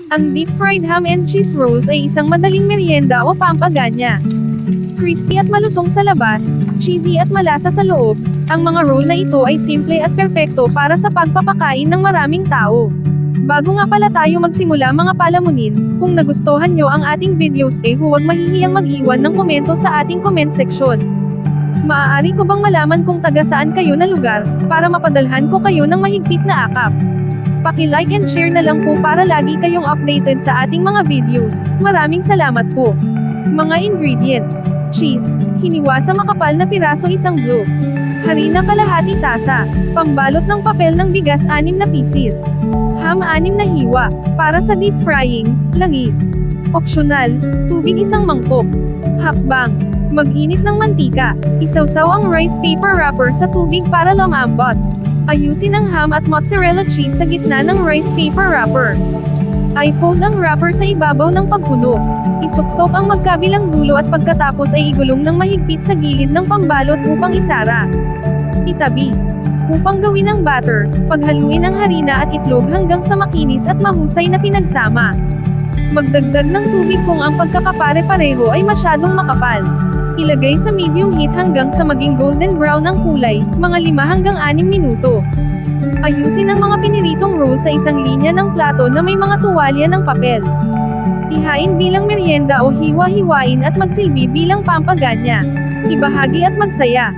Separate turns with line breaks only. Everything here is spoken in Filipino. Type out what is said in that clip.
Ang deep-fried ham and cheese rolls ay isang madaling merienda o pampaganya. Crispy at malutong sa labas, cheesy at malasa sa loob, ang mga roll na ito ay simple at perpekto para sa pagpapakain ng maraming tao. Bago nga pala tayo magsimula mga palamunin, kung nagustuhan nyo ang ating videos huwag mahihiyang mag-iwan ng komento sa ating comment section. Maaari ko bang malaman kung taga saan kayo na lugar, para mapadalhan ko kayo ng mahigpit na akap? Paki-like and share na lang po para lagi kayong updated sa ating mga videos. Maraming salamat po. Mga ingredients: cheese, hiniwa sa makapal na piraso isang blue. Harina kalahati tasa, pambalot ng papel ng bigas 6 na pieces. Ham 6 na hiwa, para sa deep frying, langis. Optional, tubig 1 mangkok. Hakbang, mag-init ng mantika, isawsaw ang rice paper wrapper sa tubig para lumambot. Ayusin ang ham at mozzarella cheese sa gitna ng rice paper wrapper. I-fold ang wrapper sa ibabaw ng pagpuno. Isuksok ang magkabilang dulo at pagkatapos ay igulong ng mahigpit sa gilid ng pambalot upang isara. Itabi. Upang gawin ang batter, paghaluin ang harina at itlog hanggang sa makinis at mahusay na pinagsama. Magdagdag ng tubig kung ang pagkakapare-pareho ay masyadong makapal. Ilagay sa medium heat hanggang sa maging golden brown ang kulay, mga 5 hanggang 6 minuto. Ayusin ang mga piniritong roll sa isang linya ng plato na may mga tuwalya ng papel. Ihain bilang merienda o hiwa-hiwain at magsilbi bilang pampaganya. Ibahagi at magsaya.